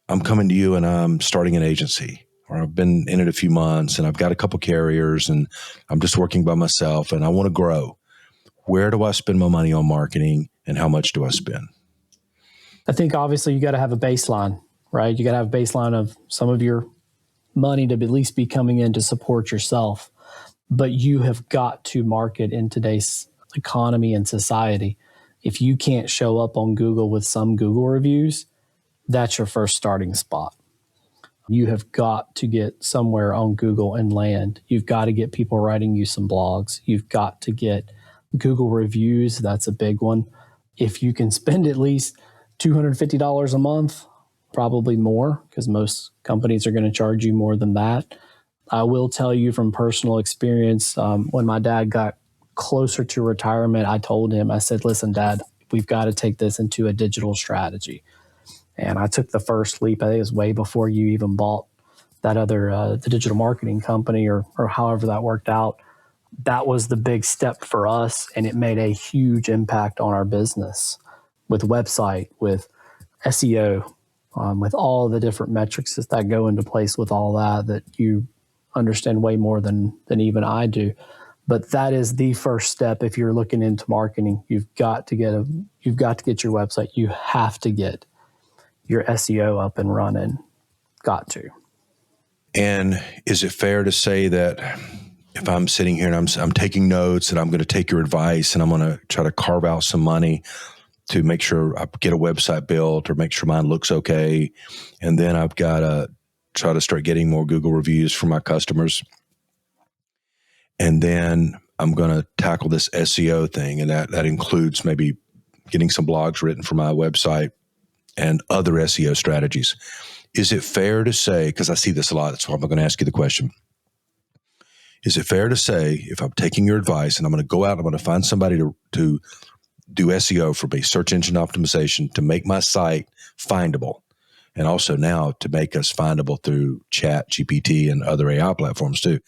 I'm coming to you and I'm starting an agency, or I've been in it a few months and I've got a couple carriers and I'm just working by myself and I want to grow. Where do I spend my money on marketing and how much do I spend? I think obviously you got to have a baseline, right? You got to have a baseline of some of your money to at least be coming in to support yourself. But you have got to market in today's economy and society. If you can't show up on Google with some Google reviews, that's your first starting spot. You have got to get somewhere on Google and land. You've got to get people writing you some blogs. You've got to get Google reviews. That's a big one. If you can spend at least $250 a month, probably more, because most companies are going to charge you more than that. I will tell you from personal experience, when my dad got closer to retirement, I told him, I said, listen, Dad, we've got to take this into a digital strategy. And I took the first leap. I think it was way before you even bought that other, the digital marketing company or however that worked out. That was the big step for us. And it made a huge impact on our business with website, with SEO, with all the different metrics that go into place with all that you understand way more than even I do. But that is the first step. If you're looking into marketing, you've got to get your website. You have to get your SEO up and running. Got to. And is it fair to say that if I'm sitting here and I'm taking notes and I'm going to take your advice and I'm going to try to carve out some money to make sure I get a website built or make sure mine looks okay, and then I've got to try to start getting more Google reviews from my customers, and then I'm going to tackle this SEO thing, and that includes maybe getting some blogs written for my website and other SEO strategies. Is it fair to say, because I see this a lot, that's why I'm going to ask you the question, is it fair to say if I'm taking your advice and I'm going to go out, I'm going to find somebody to do SEO for me, search engine optimization, to make my site findable, and also now to make us findable through Chat, GPT, and other AI platforms too.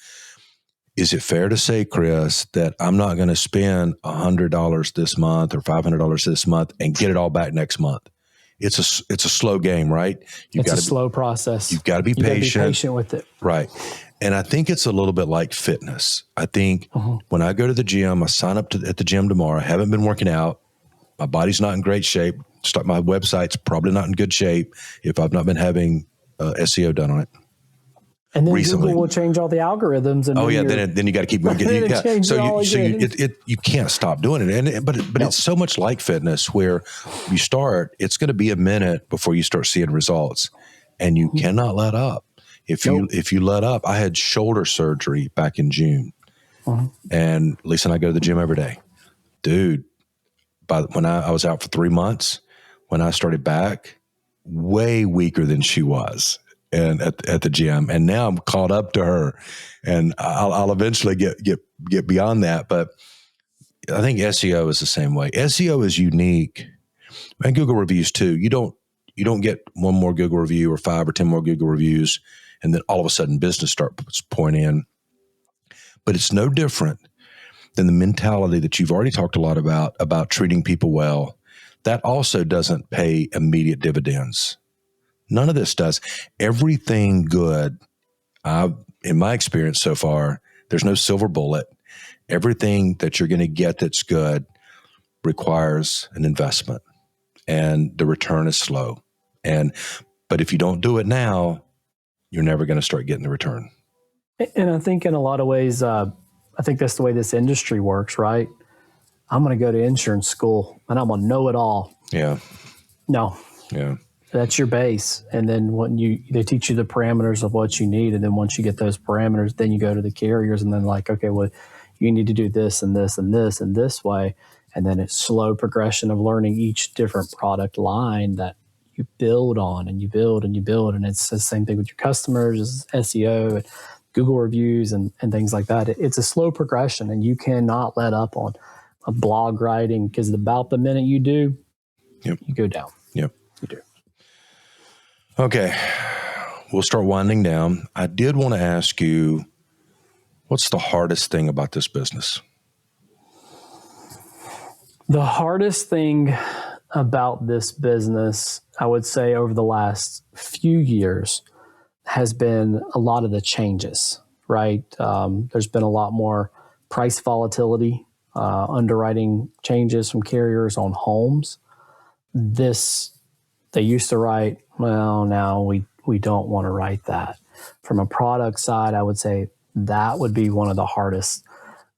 Is it fair to say, Chris, that I'm not going to spend $100 this month or $500 this month and get it all back next month? It's a slow game, right? It's a slow process. You've got to be patient. Be patient with it. Right. And I think it's a little bit like fitness. I think when I go to the gym, I sign up at the gym tomorrow. I haven't been working out. My body's not in great shape. My website's probably not in good shape if I've not been having SEO done on it. And then recently. Google will change all the algorithms. And then you got to keep going. You can't stop doing it. But it's so much like fitness where you start, it's going to be a minute before you start seeing results, and you cannot let up. If you let up, I had shoulder surgery back in June, and Lisa and I go to the gym every day, dude. When I was out for 3 months, when I started back, way weaker than she was. And at the gym, and now I'm caught up to her, and I'll eventually get beyond that. But I think SEO is the same way. SEO is unique, and Google reviews too. You don't get one more Google review or 5 or 10 more Google reviews, and then all of a sudden business starts pouring in. But it's no different than the mentality that you've already talked a lot about treating people well. That also doesn't pay immediate dividends. None of this does. Everything good, in my experience so far, there's no silver bullet. Everything that you're going to get that's good requires an investment, and the return is slow. But if you don't do it now, you're never going to start getting the return. And I think in a lot of ways, I think that's the way this industry works, right? I'm going to go to insurance school and I'm going to know it all. Yeah. No. Yeah. That's your base. And then they teach you the parameters of what you need. And then once you get those parameters, then you go to the carriers and then okay, well, you need to do this and this and this and this way. And then it's slow progression of learning each different product line that you build on, and you build and you build. And it's the same thing with your customers, SEO and Google reviews and things like that. It's a slow progression, and you cannot let up on a blog writing, because about the minute you do, you go down. Yep. You do. Okay, we'll start winding down. I did want to ask you, what's the hardest thing about this business? The hardest thing about this business, I would say over the last few years, has been a lot of the changes, right? There's been a lot more price volatility, underwriting changes from carriers on homes. They used to write, well, now we don't want to write that. From a product side, I would say that would be one of the hardest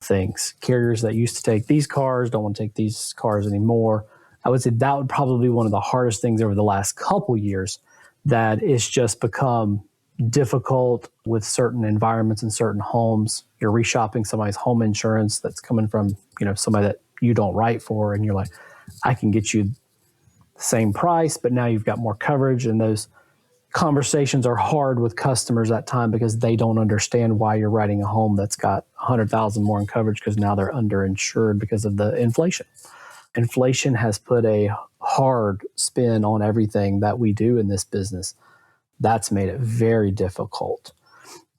things. Carriers that used to take these cars don't want to take these cars anymore. I would say that would probably be one of the hardest things over the last couple years, that it's just become difficult with certain environments and certain homes. You're reshopping somebody's home insurance that's coming from, somebody that you don't write for, and you're like, I can get you the same price, but now you've got more coverage. And those conversations are hard with customers at time, because they don't understand why you're writing a home that's got 100,000 more in coverage, because now they're underinsured because of the inflation. Inflation has put a hard spin on everything that we do in this business. That's made it very difficult.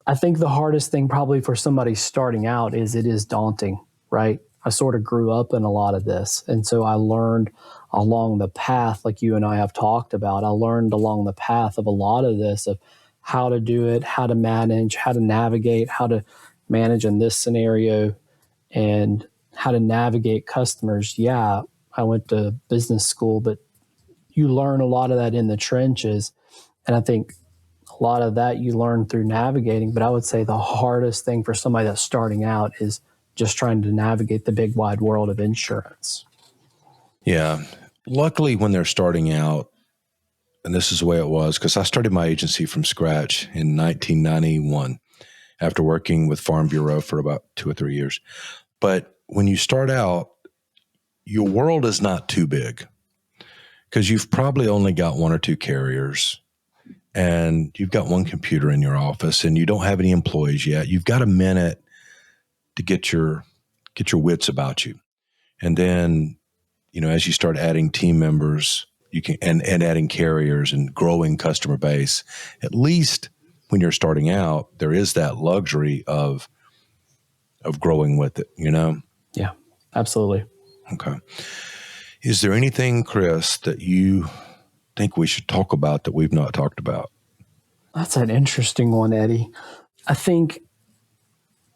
I think the hardest thing probably for somebody starting out is it is daunting, right? I sort of grew up in a lot of this. And so I learned along the path, like you and I have talked about, I learned along the path of a lot of this, of how to do it, how to manage, how to navigate, how to manage in this scenario, and how to navigate customers. Yeah, I went to business school, but you learn a lot of that in the trenches. And I think a lot of that you learn through navigating. But I would say the hardest thing for somebody that's starting out is just trying to navigate the big wide world of insurance. Yeah. Luckily, when they're starting out, and this is the way it was, because I started my agency from scratch in 1991 after working with Farm Bureau for about 2 or 3 years. But when you start out, your world is not too big, because you've probably only got 1 or 2 carriers, and you've got 1 computer in your office, and you don't have any employees yet. You've got a minute to get your wits about you. And then, as you start adding team members, you can and adding carriers and growing customer base, at least when you're starting out, there is that luxury of growing with it, Yeah, absolutely. Okay. Is there anything, Chris, that you think we should talk about that we've not talked about? That's an interesting one, Eddie. I think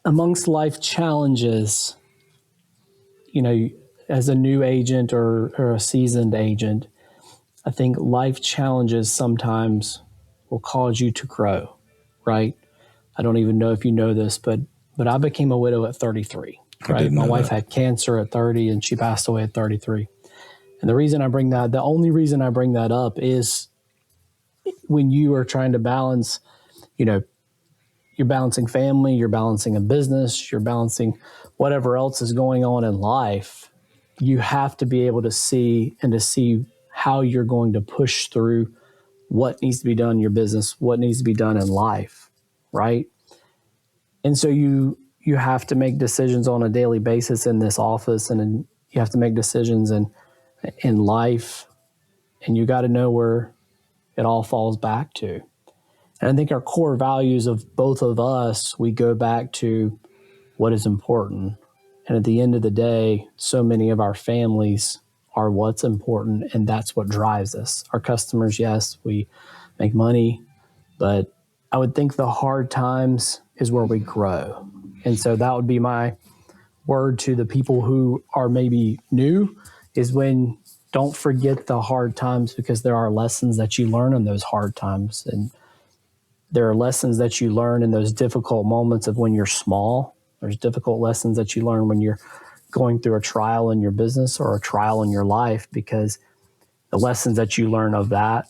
amongst life challenges, as a new agent or a seasoned agent, I think life challenges sometimes will cause you to grow, right? I don't even know if you know this, but I became a widow at 33. Right, my wife had cancer at 30, and she passed away at 33. And the only reason I bring that up is when you are trying to balance, you're balancing family, you're balancing a business, you're balancing whatever else is going on in life. You have to be able to see how you're going to push through what needs to be done in your business, what needs to be done in life, right? And so you have to make decisions on a daily basis in this office, and you have to make decisions in life, and you got to know where it all falls back to. And I think our core values of both of us, we go back to what is important. And at the end of the day, so many of our families are what's important, and that's what drives us. Our customers, yes, we make money, but I would think the hard times is where we grow. And so that would be my word to the people who are maybe new, is when don't forget the hard times, because there are lessons that you learn in those hard times. And there are lessons that you learn in those difficult moments of when you're small. There's difficult lessons that you learn when you're going through a trial in your business or a trial in your life, because the lessons that you learn of that,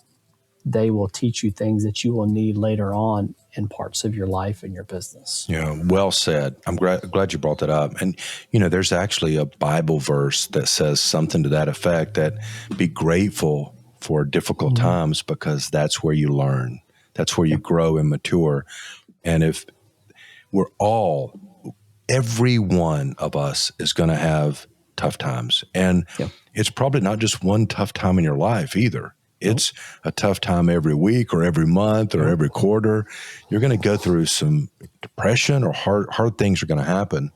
they will teach you things that you will need later on in parts of your life and your business. Yeah, well said. I'm glad you brought that up. And, there's actually a Bible verse that says something to that effect, that be grateful for difficult times, because that's where you learn. That's where you grow and mature. And if every one of us is going to have tough times. And it's probably not just one tough time in your life either. It's a tough time every week or every month or every quarter. You're going to go through some depression, or hard things are going to happen.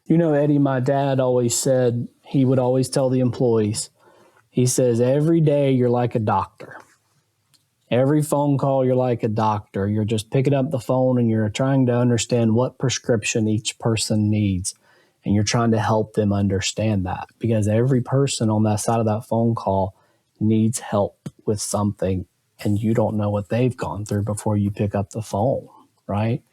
Eddie, my dad always said, he would always tell the employees, he says, every day you're like a doctor. Every phone call, you're like a doctor. You're just picking up the phone and you're trying to understand what prescription each person needs. And you're trying to help them understand that, because every person on that side of that phone call needs help with something, and you don't know what they've gone through before you pick up the phone, right?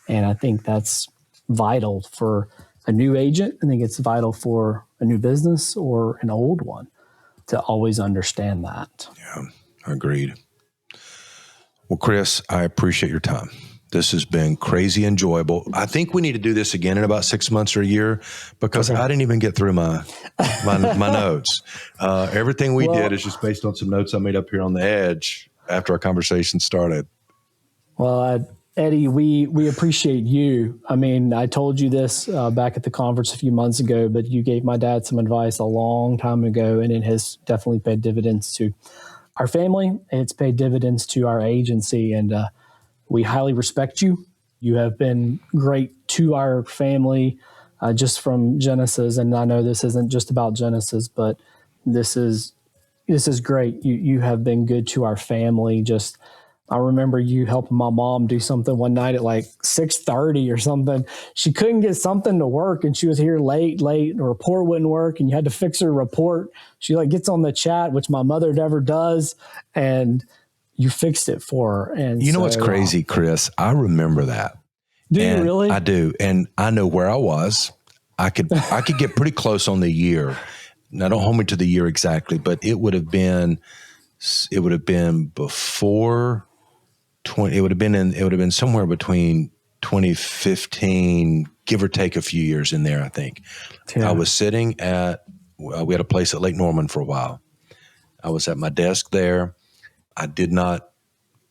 And I think that's vital for a new agent. I think it's vital for a new business or an old one to always understand that. Yeah, agreed. Well, Chris, I appreciate your time. This has been crazy enjoyable. I think we need to do this again in about 6 months or a year, because I didn't even get through my notes. Everything we did is just based on some notes I made up here on the edge after our conversation started. Well, Eddie, we appreciate you. I mean, I told you this back at the conference a few months ago, but you gave my dad some advice a long time ago, and it has definitely paid dividends to our family. It's paid dividends to our agency, and we highly respect you. You have been great to our family, just from Jenesis. And I know this isn't just about Jenesis, but this is great. You have been good to our family. I remember you helping my mom do something one night at like 6:30 or something. She couldn't get something to work, and she was here late. The report wouldn't work, and you had to fix her report. She gets on the chat, which my mother never does, and you fixed it for her. And you know what's crazy, Chris? I remember that. Do you really? I do, and I know where I was. I could get pretty close on the year. Now, don't hold me to the year exactly, but it would have been before 20. It would have been somewhere between 2015, give or take a few years in there, I think. Yeah. I was sitting we had a place at Lake Norman for a while. I was at my desk there. I did not,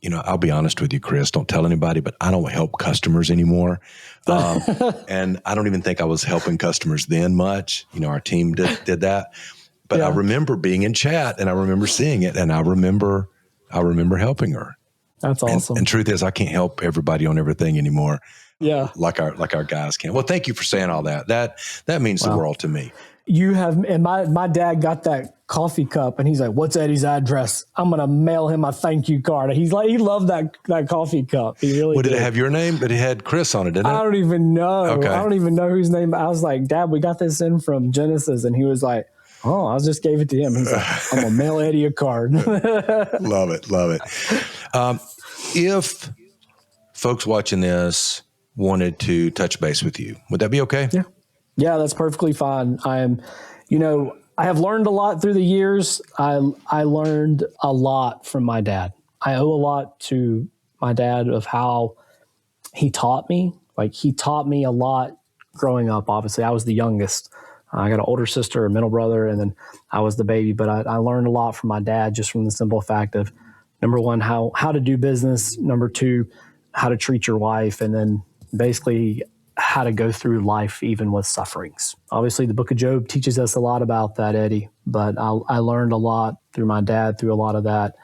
I'll be honest with you, Chris, don't tell anybody, but I don't help customers anymore. And I don't even think I was helping customers then much. Our team did that. But I remember being in chat, and I remember seeing it, and I remember helping her. That's awesome. And truth is, I can't help everybody on everything anymore. Yeah. Like our guys can. Well, thank you for saying all that. That means the world to me. You have, and my dad got that coffee cup, and he's like, "What's Eddie's address? I'm gonna mail him a thank you card." He loved that coffee cup. He really did. It have your name? But it had Chris on it, didn't it? I don't even know. Okay. I don't even know whose name. I was like, "Dad, we got this in from Jenesis," and he was like, "Oh, I just gave it to him." He's like, "I'm gonna mail Eddie a card." Love it. If folks watching this wanted to touch base with you, would that be okay? Yeah. Yeah, that's perfectly fine. I have learned a lot through the years. I learned a lot from my dad. I owe a lot to my dad of how he taught me. Like, he taught me a lot growing up. Obviously, I was the youngest. I got an older sister, a middle brother, and then I was the baby. But I learned a lot from my dad just from the simple fact of, number one, how to do business. Number two, how to treat your wife. And then basically how to go through life even with sufferings. Obviously, the book of Job teaches us a lot about that, Eddie. But I learned a lot through my dad, through a lot of that.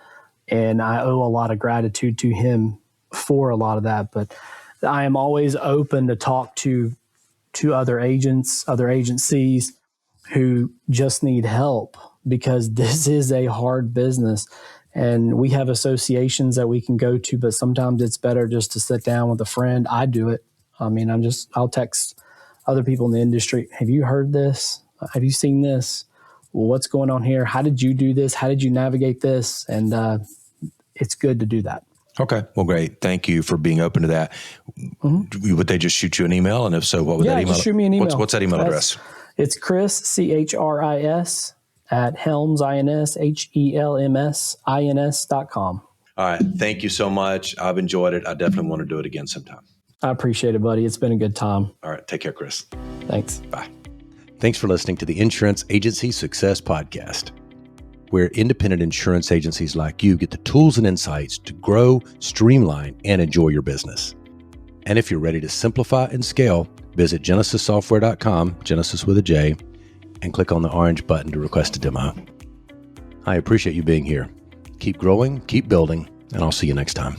And I owe a lot of gratitude to him for a lot of that. But I am always open to talk to other agents, other agencies who just need help, because this is a hard business. And we have associations that we can go to, but sometimes it's better just to sit down with a friend. I do it. I mean, I'll text other people in the industry. Have you heard this? Have you seen this? Well, what's going on here? How did you do this? How did you navigate this? And it's good to do that. Okay. Well, great. Thank you for being open to that. Mm-hmm. Would they just shoot you an email? And if so, what would that email? Just shoot me an email. What's that email address? It's Chris, CHRIS, at Helms, INS, HELMS, INS.com. All right. Thank you so much. I've enjoyed it. I definitely want to do it again sometime. I appreciate it, buddy. It's been a good time. All right. Take care, Chris. Thanks. Bye. Thanks for listening to the Insurance Agency Success Podcast, where independent insurance agencies like you get the tools and insights to grow, streamline, and enjoy your business. And if you're ready to simplify and scale, visit genesissoftware.com, Genesis with a J, and click on the orange button to request a demo. I appreciate you being here. Keep growing, keep building, and I'll see you next time.